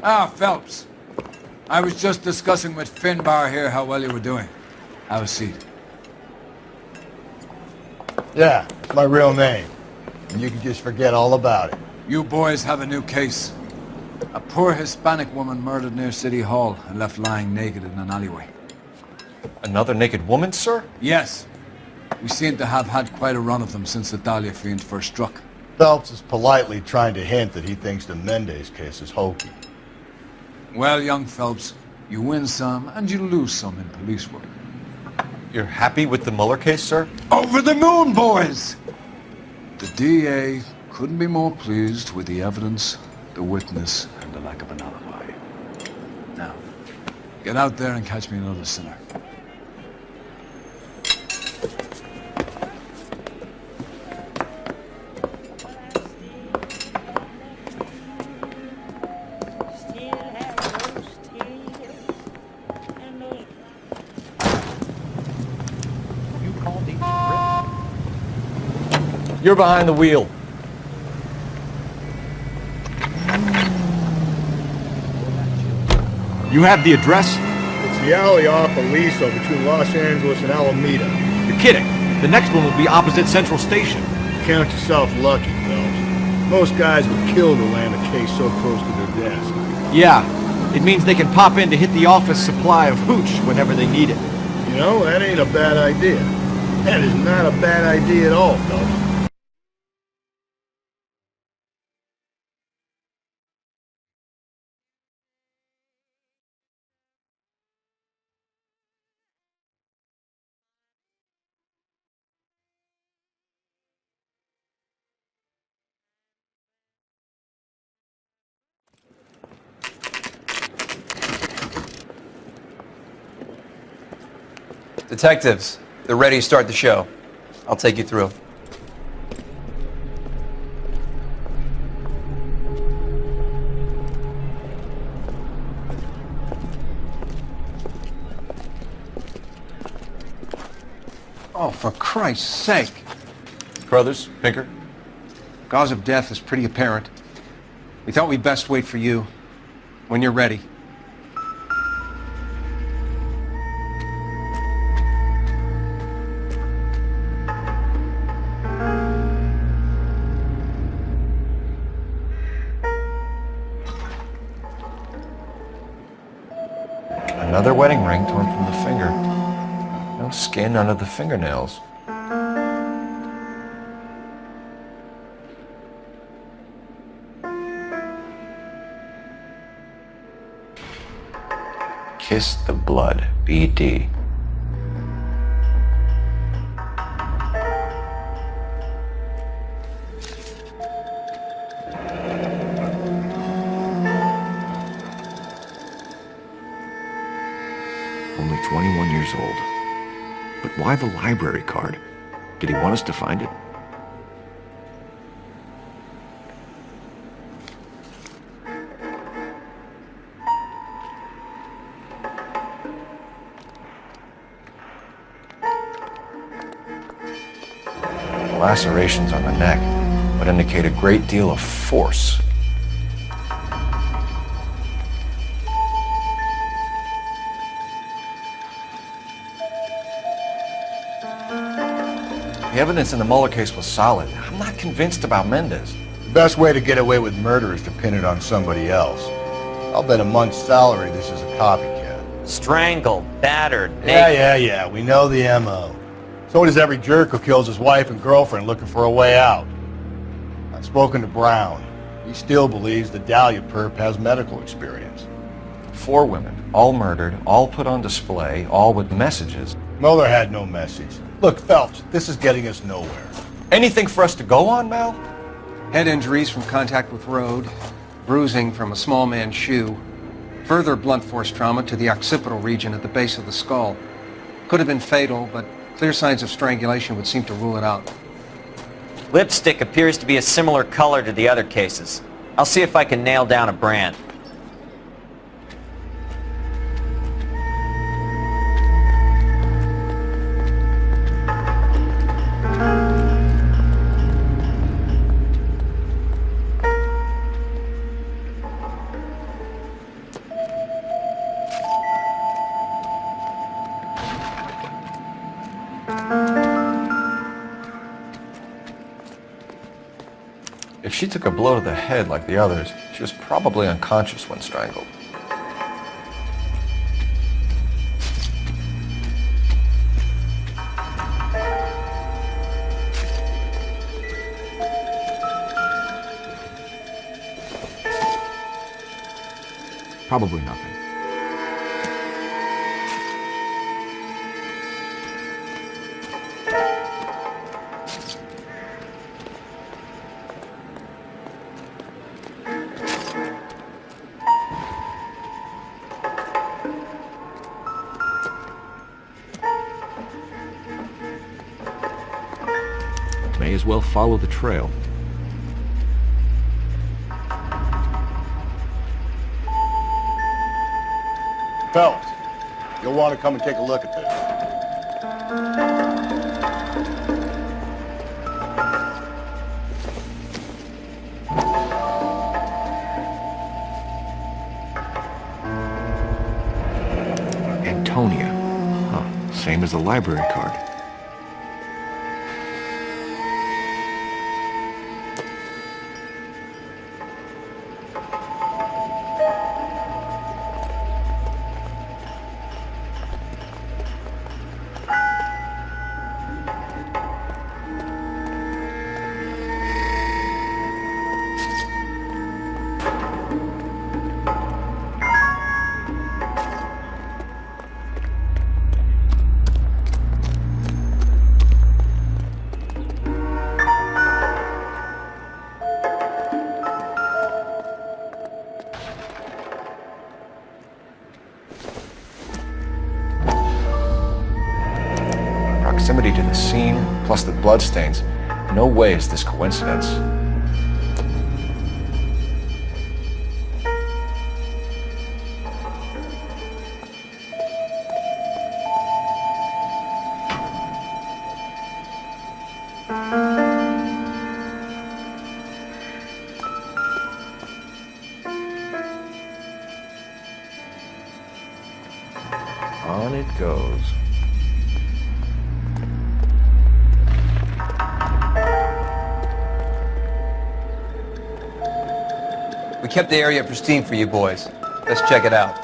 Ah, Phelps. I was just discussing with Finbar here how well you were doing. Have a seat. Yeah, it's my real name. And you can just forget all about it. You boys have a new case. A poor Hispanic woman murdered near City Hall and left lying naked in an alleyway. Another naked woman, sir? Yes. We seem to have had quite a run of them since the Dahlia fiend first struck. Phelps is politely trying to hint that he thinks the Mendez case is hokey. Well, young Phelps, you win some and you lose some in police work. You're happy with the Mueller case, sir? Over the moon, boys! The DA couldn't be more pleased with the evidence, the witness, and the lack of an alibi. Now, get out there and catch me another sinner. You're behind the wheel. You have the address? It's the alley off Aliso between Los Angeles and Alameda. You're kidding. The next one will be opposite Central Station. Count yourself lucky, Phelps. Most guys would kill to land a case so close to their desk. Yeah, it means they can pop in to hit the office supply of hooch whenever they need it. You know, that ain't a bad idea. That is not a bad idea at all, Phelps. Detectives, they're ready to start the show. I'll take you through. Oh, for Christ's sake. Carruthers, Pinker. Cause of death is pretty apparent. We thought we'd best wait for you. When you're ready. Another wedding ring torn from the finger. No skin under the fingernails. Kiss the blood, BD. Only 21 years old. But why the library card? Did he want us to find it? The lacerations on the neck would indicate a great deal of force. The evidence in the Mueller case was solid. I'm not convinced about Mendez. The best way to get away with murder is to pin it on somebody else. I'll bet a month's salary this is a copycat. Strangled, battered, naked. Yeah. We know the M.O. So does every jerk who kills his wife and girlfriend looking for a way out. I've spoken to Brown. He still believes the Dahlia perp has medical experience. 4 women, all murdered, all put on display, all with messages. Mueller had no message. Look, Phelps, this is getting us nowhere. Anything for us to go on, Mal? Head injuries from contact with road, bruising from a small man's shoe, further blunt force trauma to the occipital region at the base of the skull. Could have been fatal, but clear signs of strangulation would seem to rule it out. Lipstick appears to be a similar color to the other cases. I'll see if I can nail down a brand. If she took a blow to the head like the others, she was probably unconscious when strangled. Probably nothing. May as well follow the trail. Fellas, you'll want to come and take a look at this. Antonia. Huh. Same as the library card. Proximity to the scene, plus the bloodstains. No way is this coincidence. On it goes. We kept the area pristine for you boys. Let's check it out.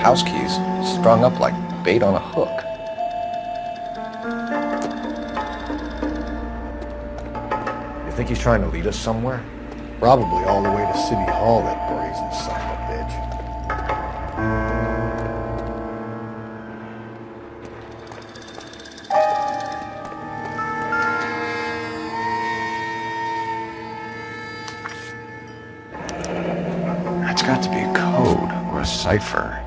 House keys strung up like bait on a hook. You think he's trying to lead us somewhere? Probably all the way to City Hall, that brazen son of a bitch. That's got to be a code or a cipher.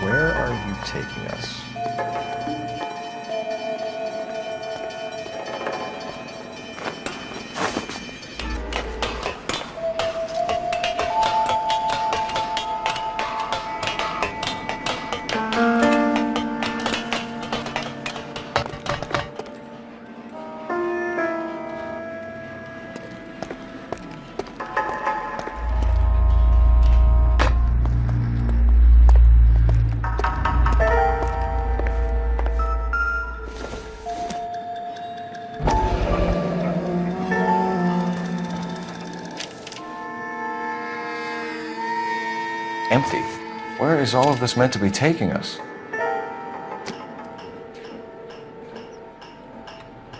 Where are you taking us? Empty. Where is all of this meant to be taking us?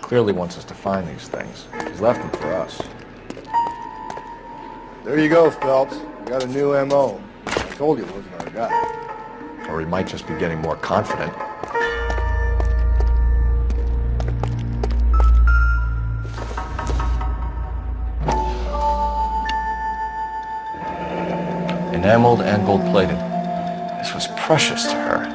Clearly wants us to find these things. He's left them for us. There you go, Phelps. You got a new M.O. I told you it wasn't our guy. Or he might just be getting more confident. Enameled and gold-plated. This was precious to her.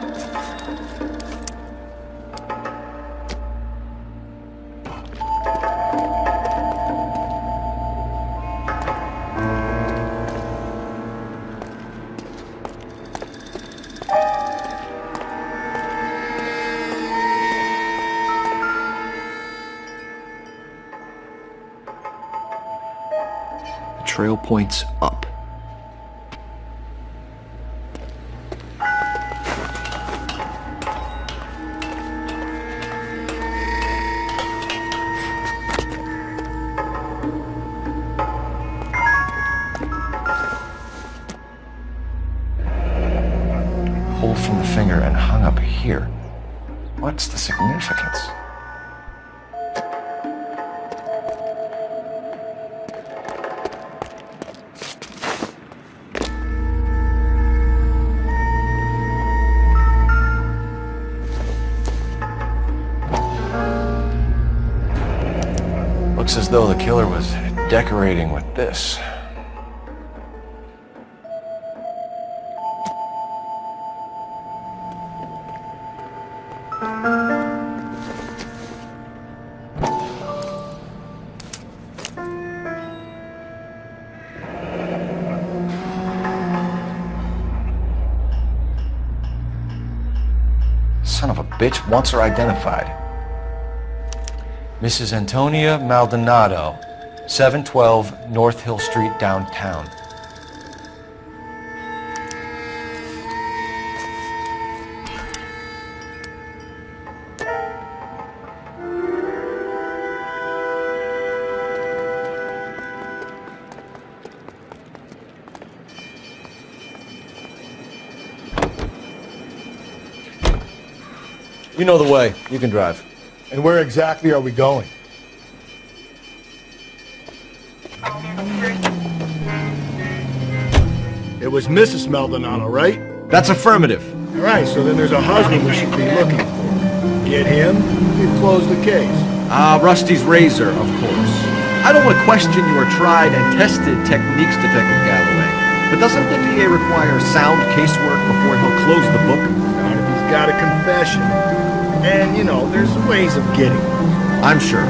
The trail points up. Pulled from the finger and hung up here. What's the significance? Looks as though the killer was decorating with this. Son of a bitch wants her identified. Mrs. Antonia Maldonado, 712 North Hill Street, downtown. You know the way. You can drive. And where exactly are we going? It was Mrs. Maldonado, right? That's affirmative. All right, so then there's a husband we should be looking for. Get him, we've closed the case. Rusty's razor, of course. I don't want to question your tried and tested techniques, Detective Galloway. But doesn't the DA require sound casework before he'll close the book? Not if he's got a confession. And, you know, there's ways of getting it. I'm sure.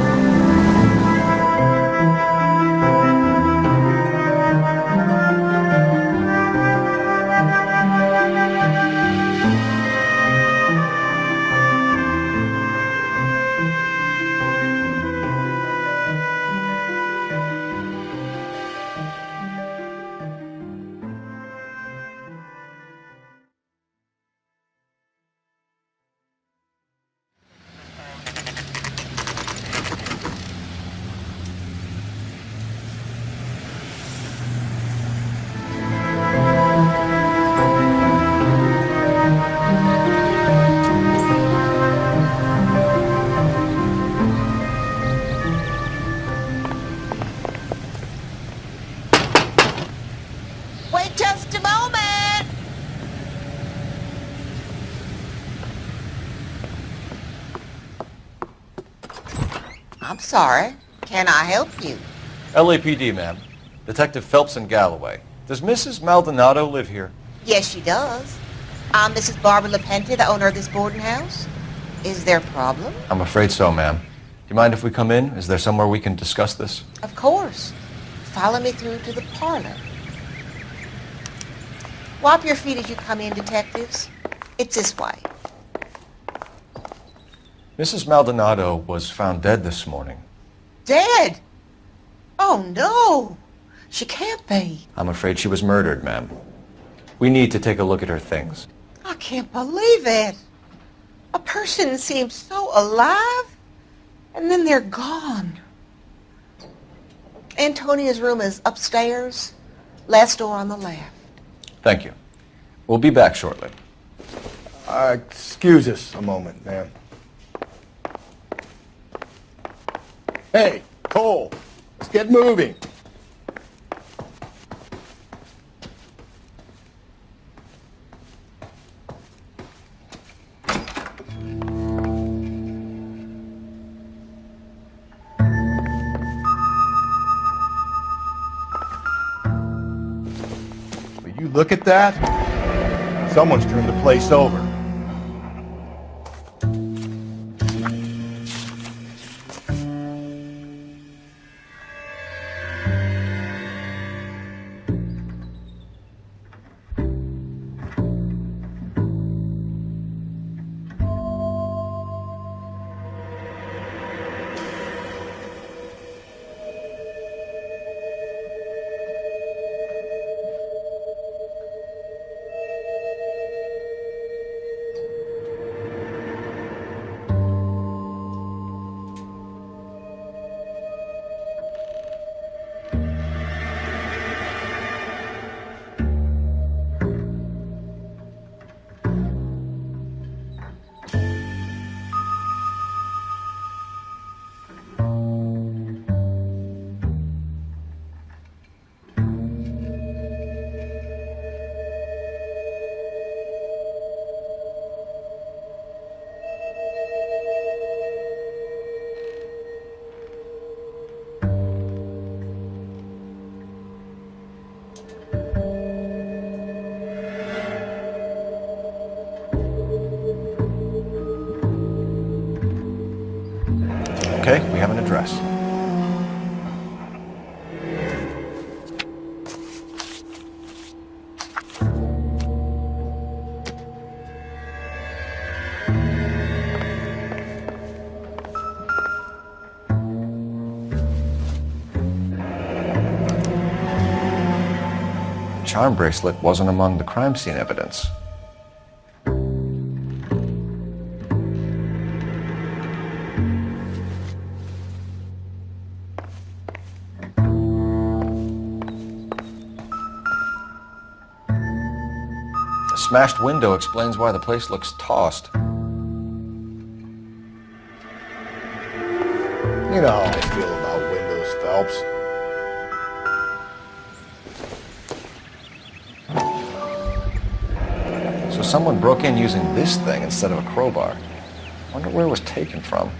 Wait just a moment! I'm sorry. Can I help you? LAPD, ma'am. Detective Phelps and Galloway. Does Mrs. Maldonado live here? Yes, she does. I'm Mrs. Barbara LaPente, the owner of this boarding house. Is there a problem? I'm afraid so, ma'am. Do you mind if we come in? Is there somewhere we can discuss this? Of course. Follow me through to the parlor. Wipe your feet as you come in, detectives. It's this way. Mrs. Maldonado was found dead this morning. Dead? Oh, no. She can't be. I'm afraid she was murdered, ma'am. We need to take a look at her things. I can't believe it. A person seems so alive, and then they're gone. Antonia's room is upstairs, last door on the left. Thank you. We'll be back shortly. Excuse us a moment, ma'am. Hey, Cole, let's get moving. look at that? Someone's turned the place over. Okay, we have an address. The charm bracelet wasn't among the crime scene evidence. The smashed window explains why the place looks tossed. You know how I feel about windows, Phelps. So someone broke in using this thing instead of a crowbar. Wonder where it was taken from.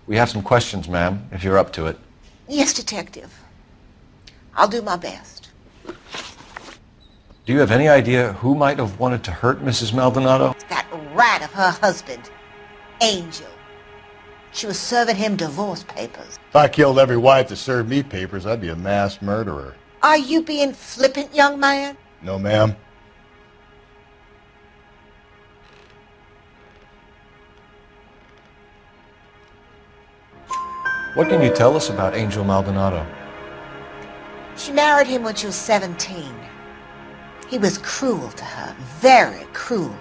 We have some questions, ma'am, if you're up to it. Yes, Detective. I'll do my best. Do you have any idea who might have wanted to hurt Mrs. Maldonado? That rat of her husband, Angel. She was serving him divorce papers. If I killed every wife that served me papers, I'd be a mass murderer. Are you being flippant, young man? No, ma'am. What can you tell us about Angel Maldonado? She married him when she was 17. He was cruel to her, very cruel.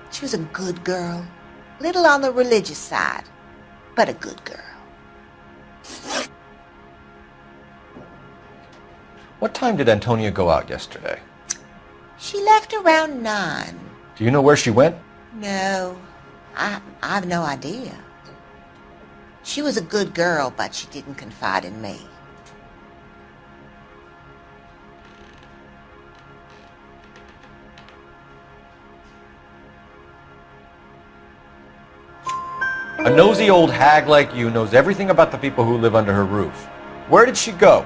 She was a good girl, little on the religious side, but a good girl. What time did Antonia go out yesterday? She left around 9. Do you know where she went? No, I've no idea. She was a good girl, but she didn't confide in me. A nosy old hag like you knows everything about the people who live under her roof. Where did she go?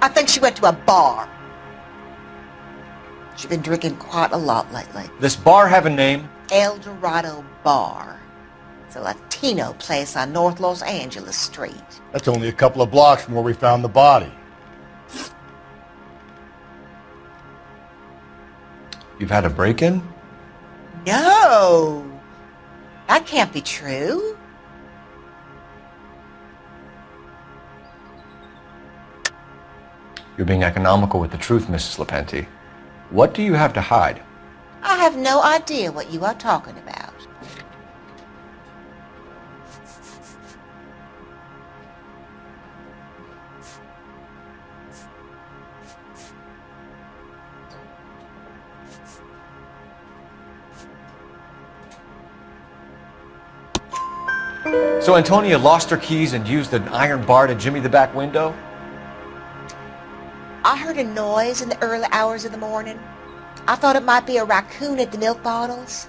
I think she went to a bar. She's been drinking quite a lot lately. This bar have a name? El Dorado Bar. It's a Latino place on North Los Angeles Street. That's only a couple of blocks from where we found the body. You've had a break-in? No! That can't be true. You're being economical with the truth, Mrs. Lepenti. What do you have to hide? I have no idea what you are talking about. So Antonia lost her keys and used an iron bar to jimmy the back window? I heard a noise in the early hours of the morning. I thought it might be a raccoon at the milk bottles.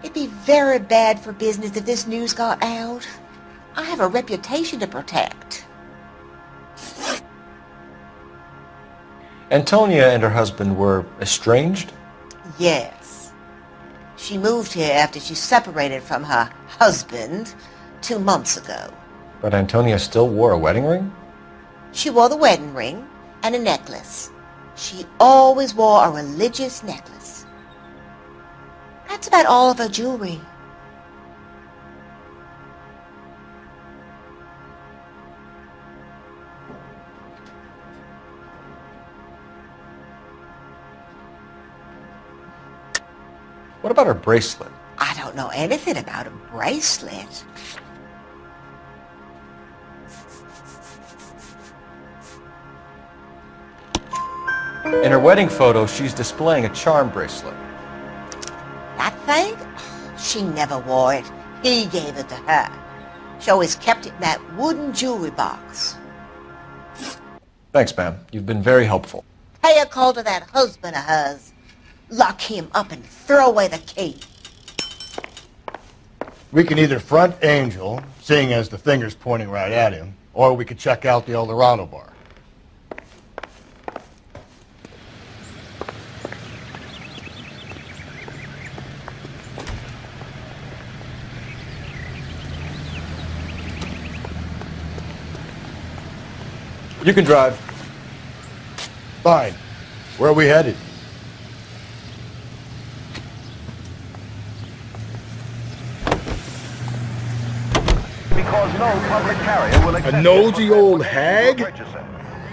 It'd be very bad for business if this news got out. I have a reputation to protect. Antonia and her husband were estranged? Yes. She moved here after she separated from her husband 2 months ago. But Antonia still wore a wedding ring? She wore the wedding ring and a necklace. She always wore a religious necklace. That's about all of her jewelry. What about her bracelet? I don't know anything about a bracelet. In her wedding photo, she's displaying a charm bracelet. That thing? She never wore it. He gave it to her. She always kept it in that wooden jewelry box. Thanks, ma'am. You've been very helpful. Pay a call to that husband of hers. Lock him up and throw away the key. We can either front Angel, seeing as the finger's pointing right at him, or we could check out the Eldorado bar. You can drive. Fine. Where are we headed? Because no public carrier will accept A nosy old hag? And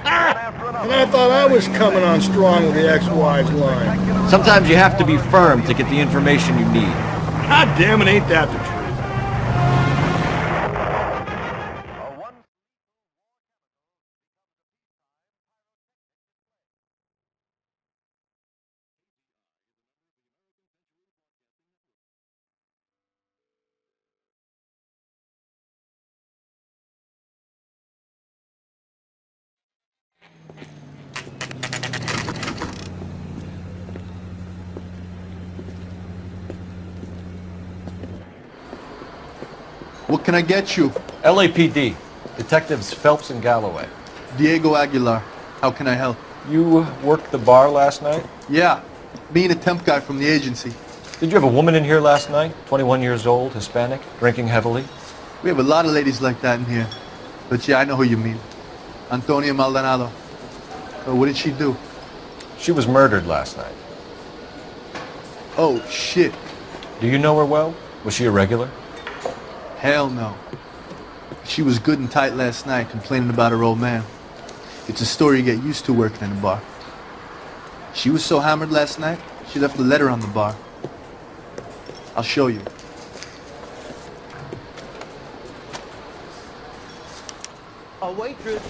I thought I was coming on strong with the ex-wise line. Sometimes you have to be firm to get the information you need. God damn it, ain't that the truth? What can I get you? LAPD. Detectives Phelps and Galloway. Diego Aguilar. How can I help? You worked the bar last night? Yeah, me and a temp guy from the agency. Did you have a woman in here last night? 21 years old, Hispanic, drinking heavily? We have a lot of ladies like that in here. But yeah, I know who you mean. Antonia Maldonado. What did she do? She was murdered last night. Oh, shit. Do you know her well? Was she a regular? Hell no. She was good and tight last night, complaining about her old man. It's a story you get used to working in a bar. She was so hammered last night, she left a letter on the bar. I'll show you. A waitress.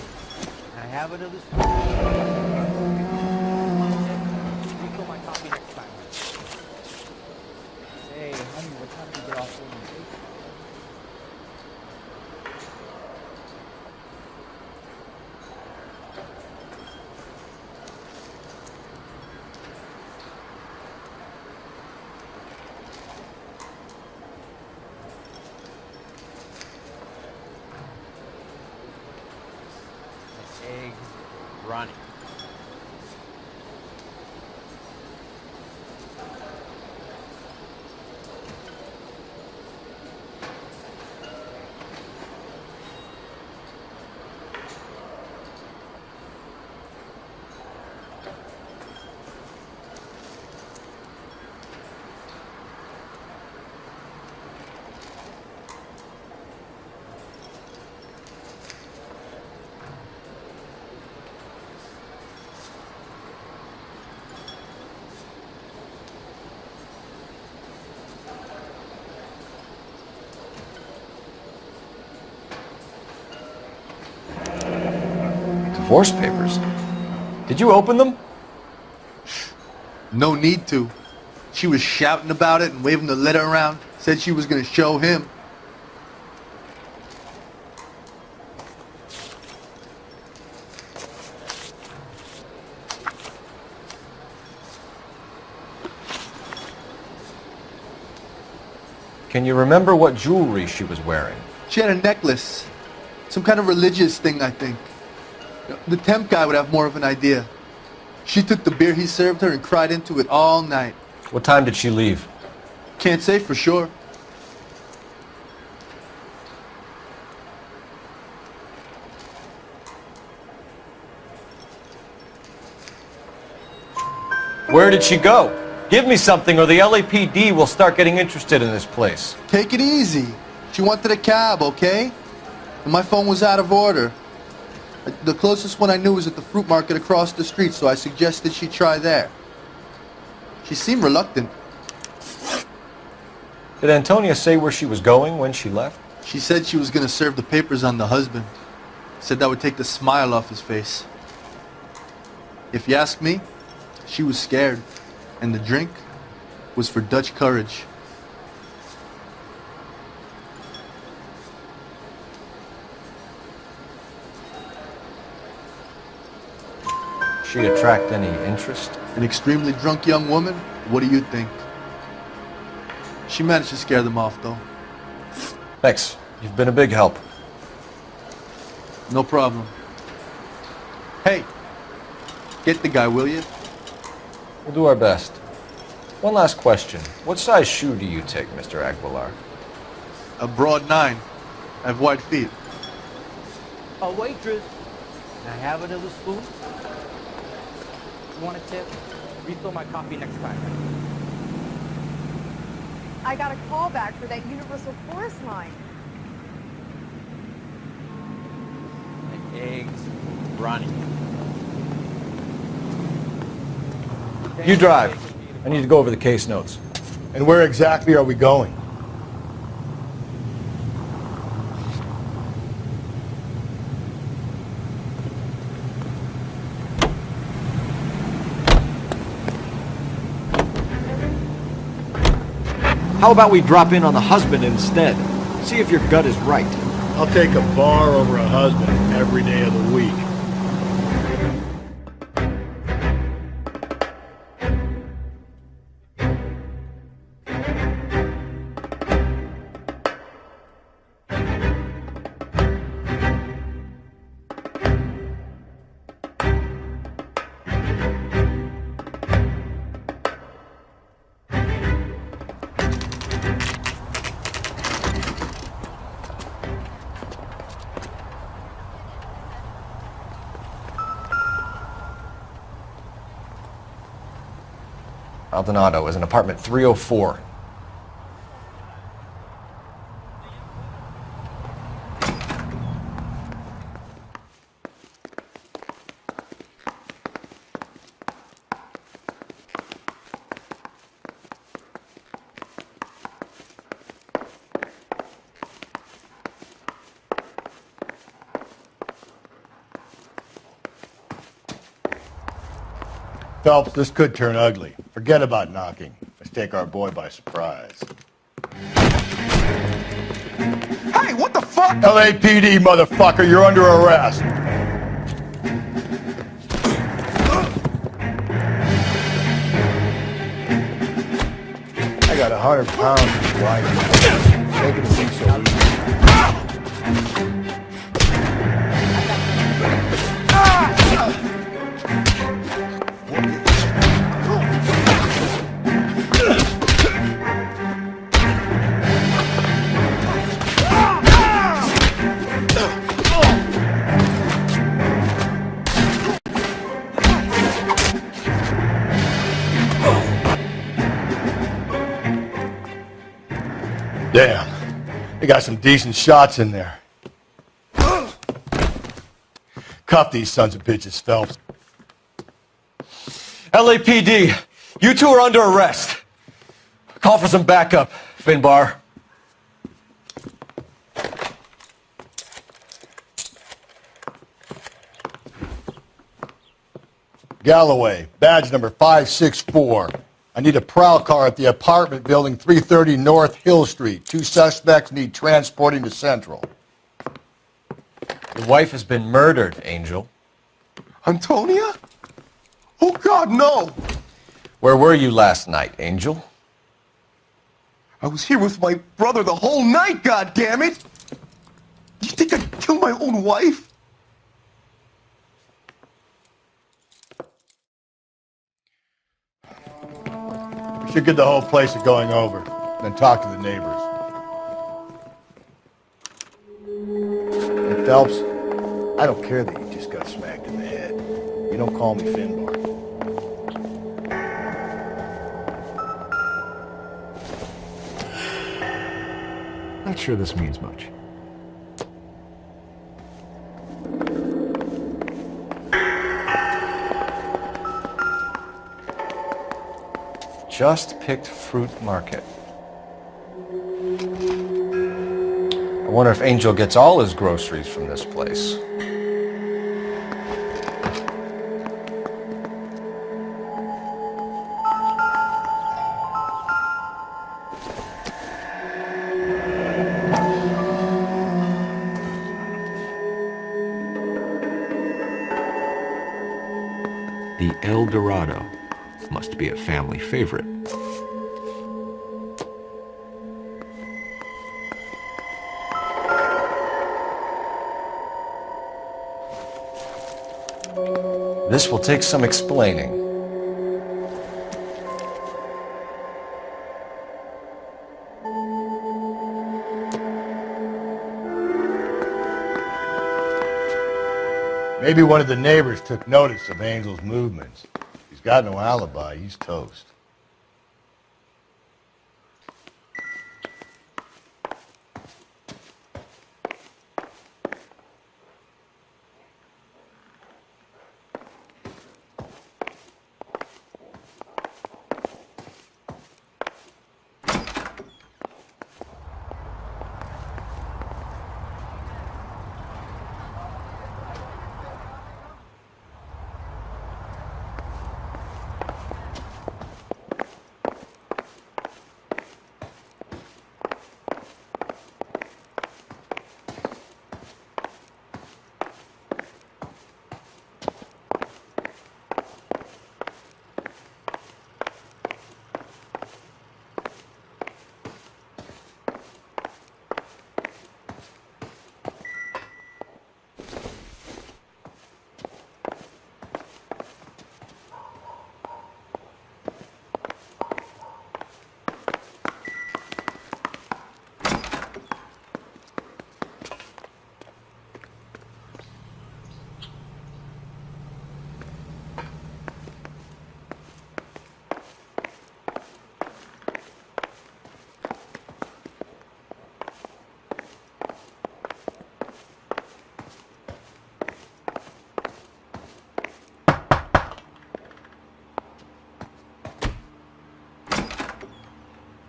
I have another. Refill my coffee next time. Say, honey, what time do you get off work? Eggs running. divorce papers. Did you open them? No need to. She was shouting about it and waving the letter around. Said she was going to show him. Can you remember what jewelry she was wearing? She had a necklace. Some kind of religious thing, I think. The temp guy would have more of an idea. She took the beer he served her and cried into it all night. What time did she leave? Can't say for sure. Where did she go? Give me something or the LAPD will start getting interested in this place. Take it easy. She wanted a cab, okay? And my phone was out of order. The closest one I knew was at the fruit market across the street, so I suggested she try there. She seemed reluctant. Did Antonia say where she was going when she left? She said she was going to serve the papers on the husband. Said that would take the smile off his face. If you ask me, she was scared. And the drink was for Dutch courage. She attract any interest? An extremely drunk young woman? What do you think? She managed to scare them off, though. Thanks. You've been a big help. No problem. Hey, get the guy, will you? We'll do our best. One last question. What size shoe do you take, Mr. Aguilar? A broad 9. I have wide feet. A waitress. Can I have another spoon? You want a tip? Refill my coffee next time. I got a call back for that Universal Forest line. Like eggs running. You drive. I need to go over the case notes. And where exactly are we going? How about we drop in on the husband instead? See if your gut is right. I'll take a bar over a husband every day of the week. Maldonado is in apartment 304. Phelps, this could turn ugly. Forget about knocking. Let's take our boy by surprise. Hey, what the fuck? LAPD, motherfucker, you're under arrest. I got 100 pounds of wine. Making it seem so easy. Damn, they got some decent shots in there. Cuff these sons of bitches, Phelps. LAPD, you two are under arrest. Call for some backup, Finbar. Galloway, badge number 564. I need a prowl car at the apartment building 330 North Hill Street. 2 suspects need transporting to Central. Your wife has been murdered, Angel. Antonia? Oh, God, no! Where were you last night, Angel? I was here with my brother the whole night, goddammit! You think I'd kill my own wife? We should get the whole place a going over, then talk to the neighbors. And Phelps, I don't care that you just got smacked in the head. You don't call me Finbar. Not sure this means much. Just picked fruit market. I wonder if Angel gets all his groceries from this place. The El Dorado must be a family favorite. This will take some explaining. Maybe one of the neighbors took notice of Angel's movements. He's got no alibi. He's toast.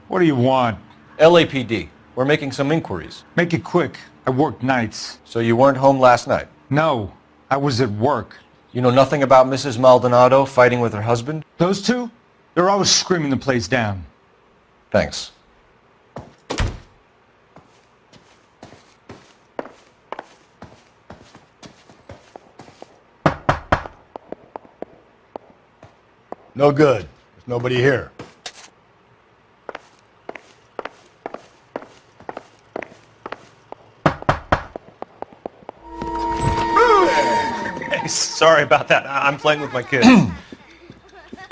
What do you want? LAPD. We're making some inquiries. Make it quick. I work nights. So you weren't home last night? No, I was at work. You know nothing about Mrs. Maldonado fighting with her husband? Those two? They're always screaming the place down. Thanks. No good. There's nobody here. Sorry about that. I'm playing with my kids.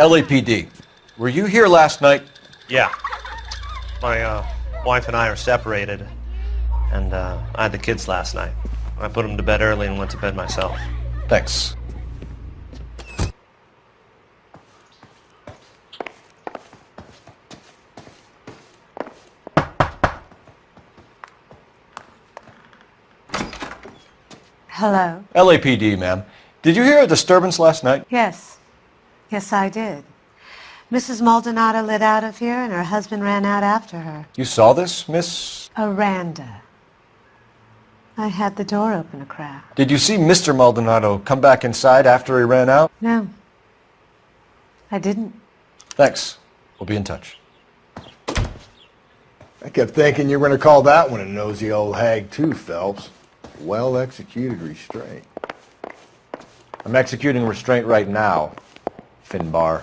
LAPD. Were you here last night? Yeah. My wife and I are separated, and I had the kids last night. I put them to bed early and went to bed myself. Thanks. Hello? LAPD, ma'am. Did you hear a disturbance last night? Yes. Yes, I did. Mrs. Maldonado lit out of here, and her husband ran out after her. You saw this, Miss? Aranda. I had the door open a crack. Did you see Mr. Maldonado come back inside after he ran out? No. I didn't. Thanks. We'll be in touch. I kept thinking you were going to call that one a nosy old hag too, Phelps. Well-executed restraint. I'm executing restraint right now, Finbar.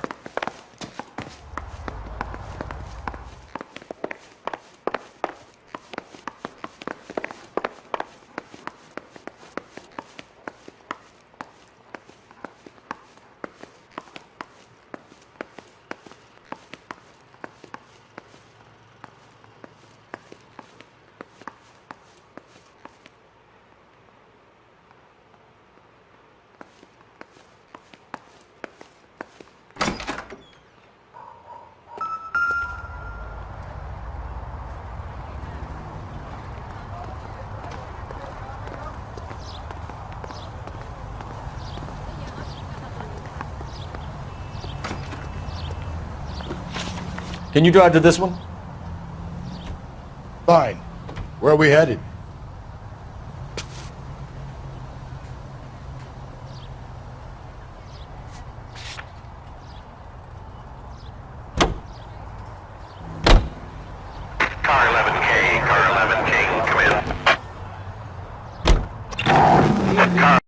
Can you drive to this one? Fine. Where are we headed? Car 11K, come in. Car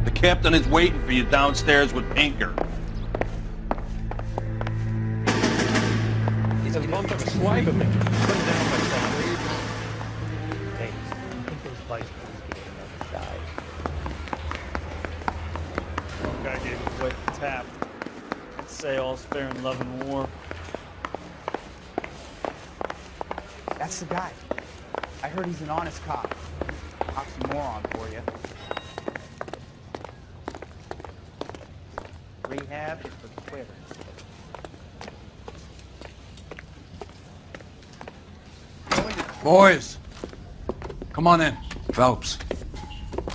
The captain is waiting for you downstairs with Pinker. He's a month of a swipe of me. Put it down myself. Hey, I think those bikes will get another shot. One guy gave it away for tap. I'd say all's fair in love and war. That's the guy. I heard he's an honest cop. Oxymoron for you. Rehab is for quitters. Boys, come on in. Phelps,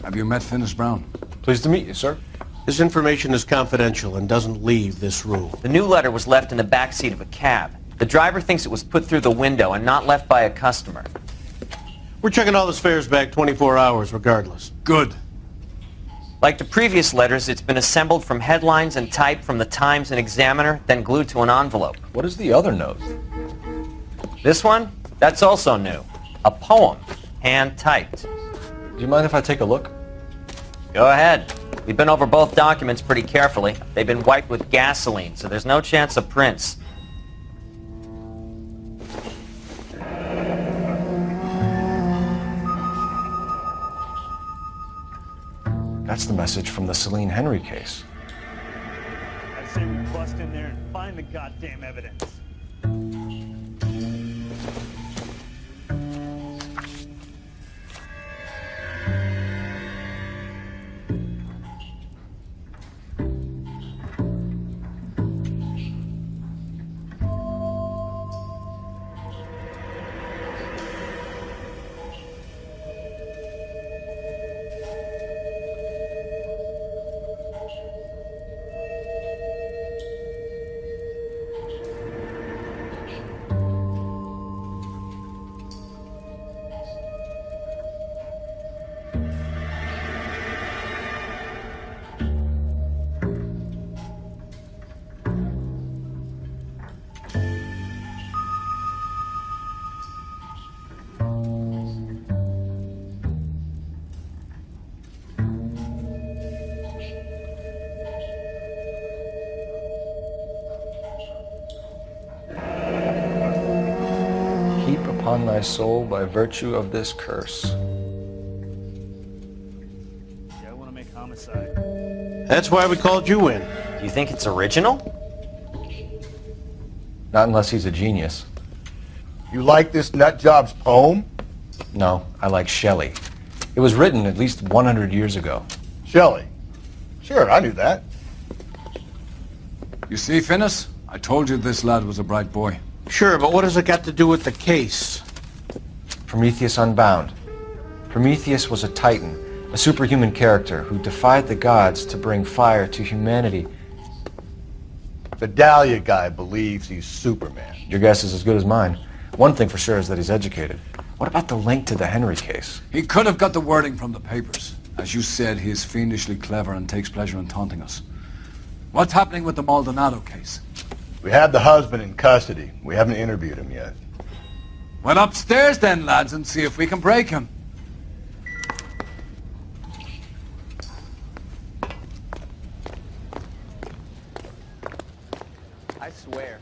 have you met Finis Brown? Pleased to meet you, sir. This information is confidential and doesn't leave this room. The new letter was left in the back seat of a cab. The driver thinks it was put through the window and not left by a customer. We're checking all his fares back 24 hours regardless. Good. Like the previous letters, it's been assembled from headlines and typed from the Times and Examiner, then glued to an envelope. What is the other note? This one? That's also new. A poem, hand-typed. Do you mind if I take a look? Go ahead. We've been over both documents pretty carefully. They've been wiped with gasoline, so there's no chance of prints. That's the message from the Celine Henry case. I say we bust in there and find the goddamn evidence. Upon thy soul by virtue of this curse. Yeah, I want to make homicide. That's why we called you in. Do you think it's original? Not unless he's a genius. You like this nutjob's poem? No, I like Shelley. It was written at least 100 years ago. Shelley? Sure, I knew that. You see, Finnis? I told you this lad was a bright boy. Sure, but what has it got to do with the case? Prometheus Unbound. Prometheus was a titan, a superhuman character who defied the gods to bring fire to humanity. The Dahlia guy believes he's Superman. Your guess is as good as mine. One thing for sure is that he's educated. What about the link to the Henry case? He could have got the wording from the papers. As you said, he is fiendishly clever and takes pleasure in taunting us. What's happening with the Maldonado case? We have the husband in custody. We haven't interviewed him yet. Well, upstairs then, lads, and see if we can break him. I swear,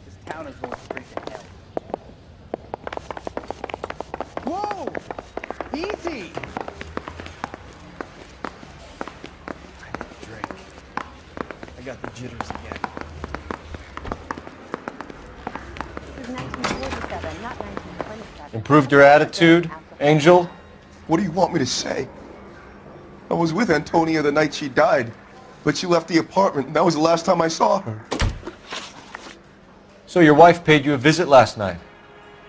this town is going straight to hell. Whoa! Easy! I need a drink. I got the jitters again. This is 1947, not 1927. Improved your attitude, Angel? What do you want me to say? I was with Antonia the night she died, but she left the apartment, and that was the last time I saw her. So your wife paid you a visit last night.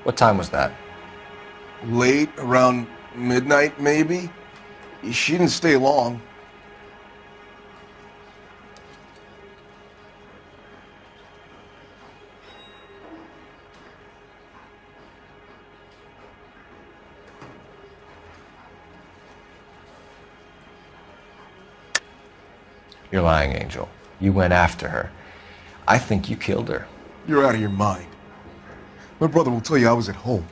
What time was that? Late, around midnight, maybe? She didn't stay long. You're lying, Angel. You went after her. I think you killed her. You're out of your mind. My brother will tell you I was at home.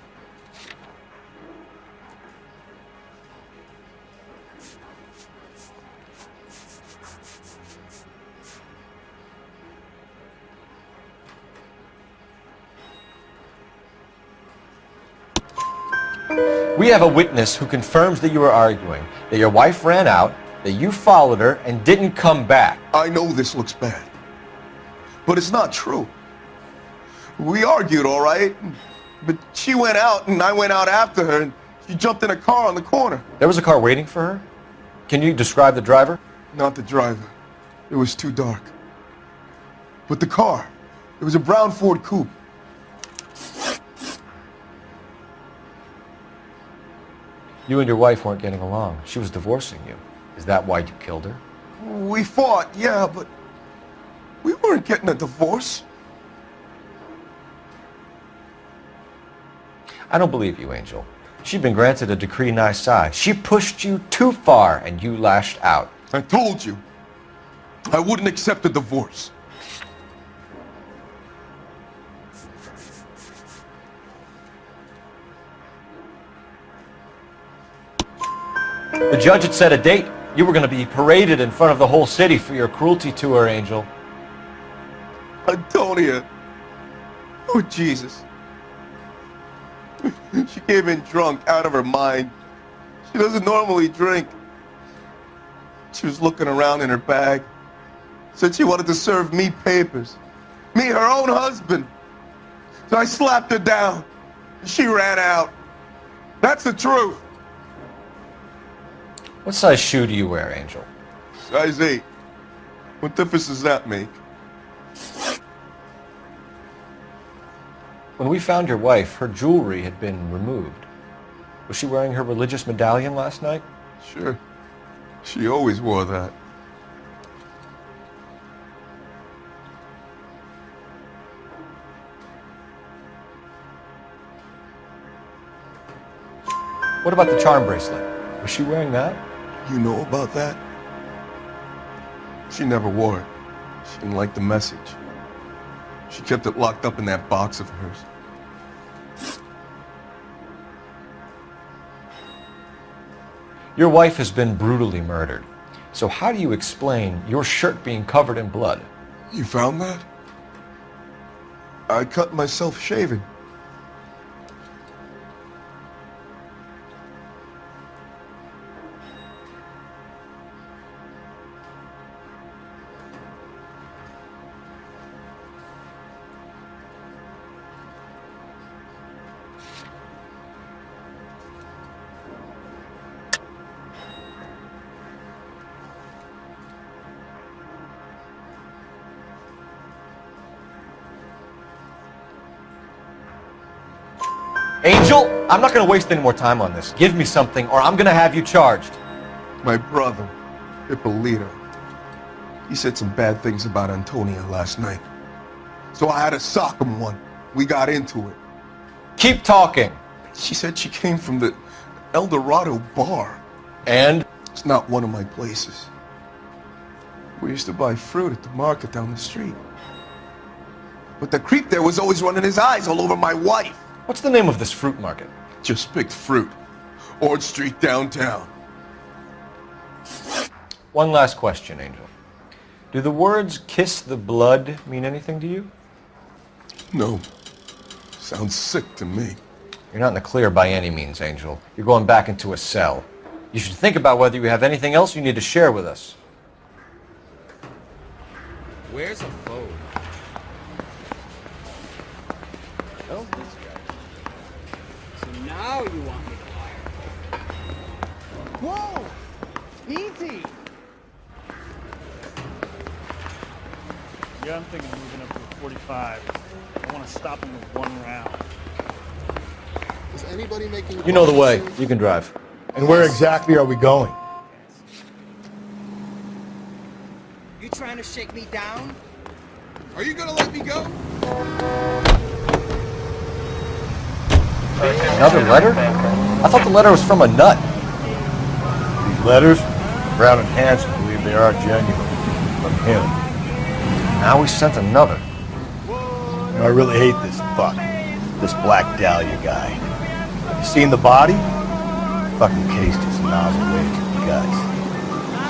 We have a witness who confirms that you were arguing, that your wife ran out, that you followed her and didn't come back. I know this looks bad, but it's not true. We argued, all right, but she went out and I went out after her and she jumped in a car on the corner. There was a car waiting for her? Can you describe the driver? Not the driver. It was too dark. But the car, it was a brown Ford coupe. You and your wife weren't getting along. She was divorcing you. Is that why you killed her? We fought, yeah, but we weren't getting a divorce. I don't believe you, Angel. She'd been granted a decree nisi. She pushed you too far and you lashed out. I told you, I wouldn't accept a divorce. The judge had set a date. You were going to be paraded in front of the whole city for your cruelty to her, Angel. Antonia. Oh, Jesus. She came in drunk, out of her mind. She doesn't normally drink. She was looking around in her bag. Said she wanted to serve me papers. Me, her own husband. So I slapped her down. She ran out. That's the truth. What size shoe do you wear, Angel? Size 8. What difference does that make? When we found your wife, her jewelry had been removed. Was she wearing her religious medallion last night? Sure. She always wore that. What about the charm bracelet? Was she wearing that? You know about that? She never wore it. She didn't like the message. She kept it locked up in that box of hers. Your wife has been brutally murdered. So how do you explain your shirt being covered in blood? You found that? I cut myself shaving. Angel, I'm not going to waste any more time on this. Give me something or I'm going to have you charged. My brother, Ippolito, he said some bad things about Antonia last night. So I had to sock him one. We got into it. Keep talking. She said she came from the El Dorado bar. And? It's not one of my places. We used to buy fruit at the market down the street. But the creep there was always running his eyes all over my wife. What's the name of this fruit market? Just picked fruit. Ord Street downtown. One last question, Angel. Do the words kiss the blood mean anything to you? No. Sounds sick to me. You're not in the clear by any means, Angel. You're going back into a cell. You should think about whether you have anything else you need to share with us. Where's a phone? Oh, this guy. So now you want me to lie. Whoa! Easy! Yeah, I'm thinking of moving up to a 45. I want to stop him with one round. Is anybody making... You know the way. You can drive. And where exactly are we going? You trying to shake me down? Are you gonna let me go? Another letter? I thought the letter was from a nut. These letters, Brown and Hanson believe they are genuine. From him. Now we sent another. You know, I really hate this fuck. This Black Dahlia guy. You seen the body? Fucking cased his nozzle way to the guts.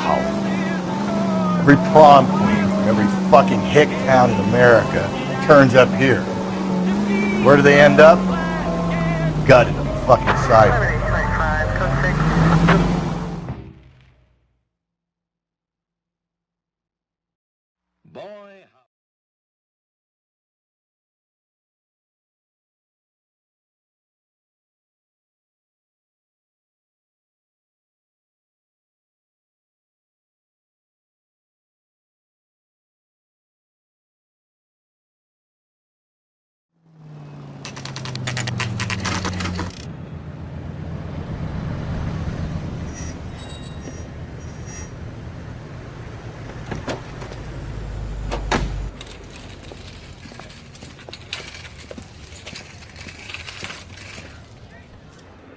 How? Every prom queen from every fucking hick town in America turns up here. Where do they end up? Gutted on the fucking sidewalk.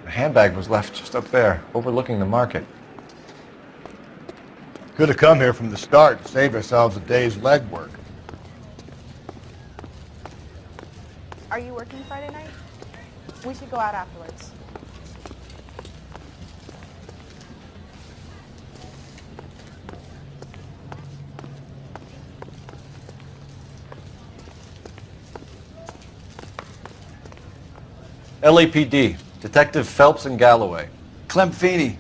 The handbag was left just up there, overlooking the market. Could have come here from the start and saved ourselves a day's legwork. Are you working Friday night? We should go out afterwards. LAPD, Detective Phelps and Galloway. Clem Feeney,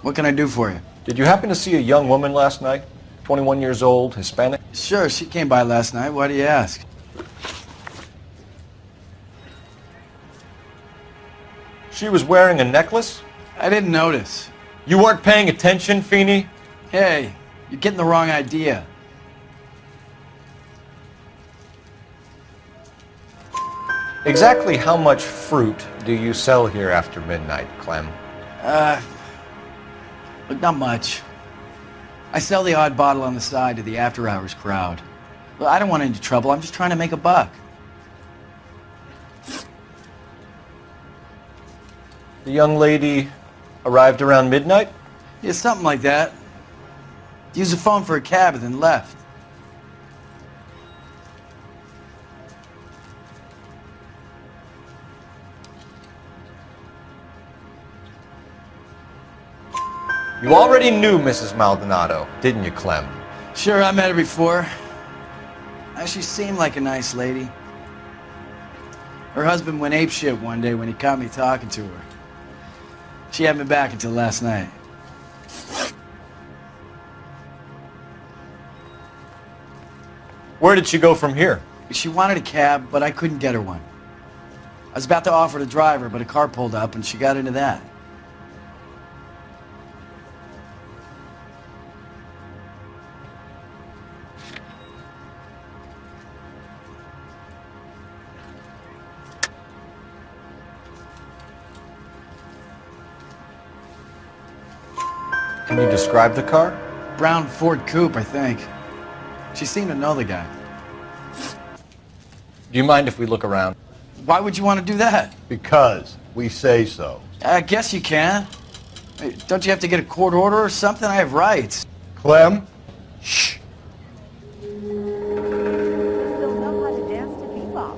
what can I do for you? Did you happen to see a young woman last night? 21 years old, Hispanic? Sure, she came by last night. Why do you ask? She was wearing a necklace? I didn't notice. You weren't paying attention, Feeney? Hey, you're getting the wrong idea. Exactly how much fruit do you sell here after midnight, Clem? Look, not much. I sell the odd bottle on the side to the after-hours crowd. Well, I don't want any trouble. I'm just trying to make a buck. The young lady arrived around midnight? Yeah, something like that. Used the phone for a cab and then left. You already knew Mrs. Maldonado, didn't you, Clem? Sure, I met her before. She seemed like a nice lady. Her husband went apeshit one day when he caught me talking to her. She had me back until last night. Where did she go from here? She wanted a cab, but I couldn't get her one. I was about to offer to drive her, but a car pulled up and she got into that. Can you describe the car? Brown Ford Coupe, I think. She seemed to know the guy. Do you mind if we look around? Why would you want to do that? Because we say so. I guess you can. Hey, don't you have to get a court order or something? I have rights. Clem? Shh. Still know how to dance to bebop.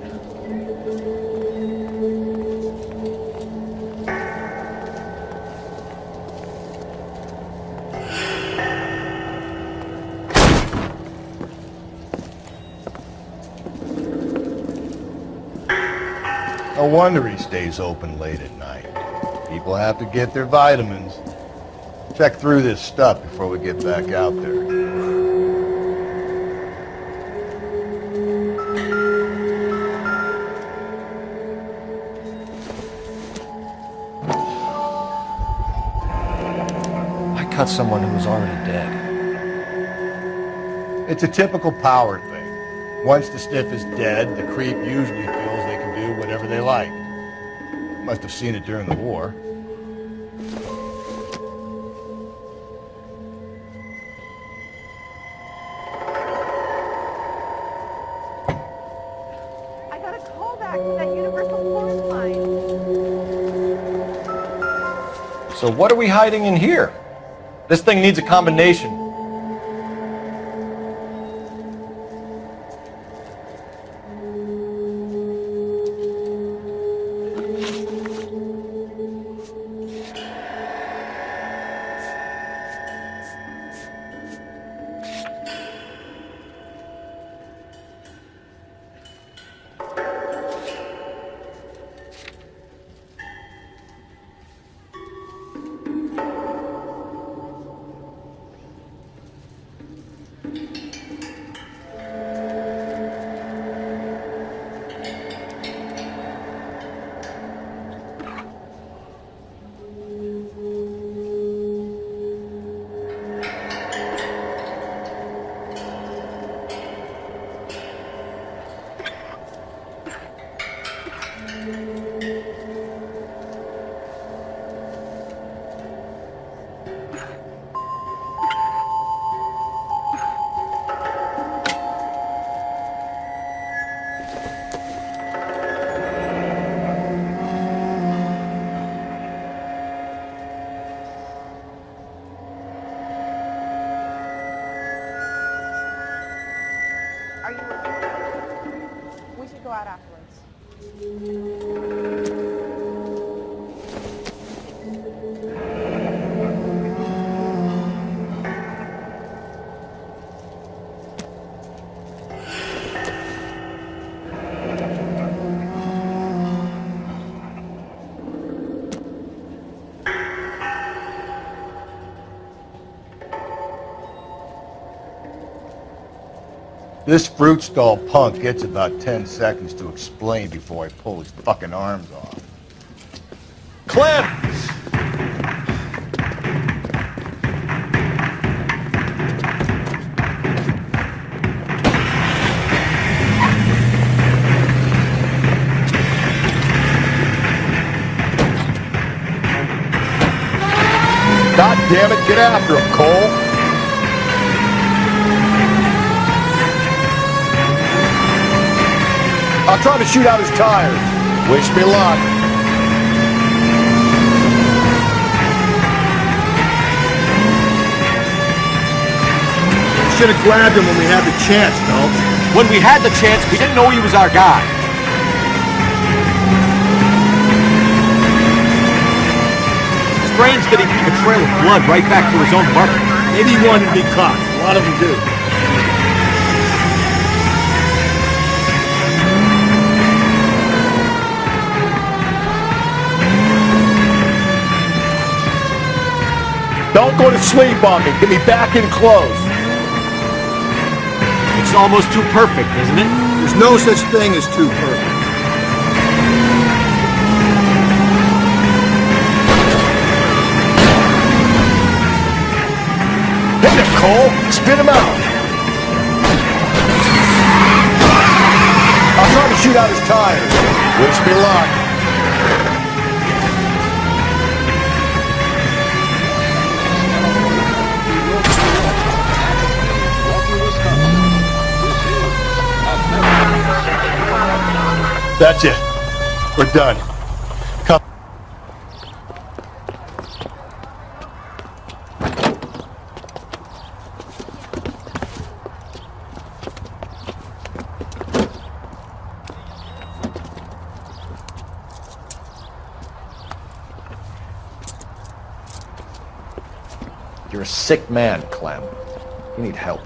No wonder he stays open late at night. People have to get their vitamins. Check through this stuff before we get back out there. I cut someone who was already dead. It's a typical power thing. Once the stiff is dead, the creep usually feels they can do whatever they like. Must have seen it during the war. I got a call back from that Universal Force line. So what are we hiding in here? This thing needs a combination. Are you working? We should go out afterwards. This fruit stall punk gets about 10 seconds to explain before I pull his fucking arms off. Clem! God damn it, get after him, Cole! I'll try to shoot out his tires. Wish me luck. Should have grabbed him when we had the chance, Phelps. When we had the chance, we didn't know he was our guy. Strange that he'd leave a trail of blood right back to his own mother. Maybe he wanted to be caught. A lot of them do. Don't go to sleep on me. Get me back in close. It's almost too perfect, isn't it? There's no such thing as too perfect. Hit him, Cole. Spit him out. I'll try to shoot out his tires. Wish me luck. That's it. We're done. Come. You're a sick man, Clem. You need help.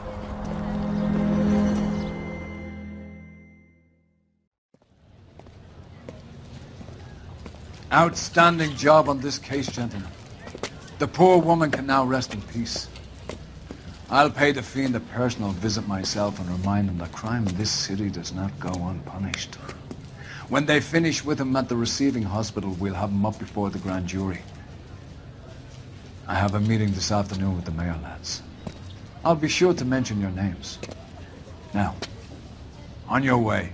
Outstanding job on this case, gentlemen. The poor woman can now rest in peace. I'll pay the fiend a personal visit myself and remind him that crime in this city does not go unpunished. When they finish with him at the receiving hospital, we'll have him up before the grand jury. I have a meeting this afternoon with the mayor, lads. I'll be sure to mention your names. Now, on your way.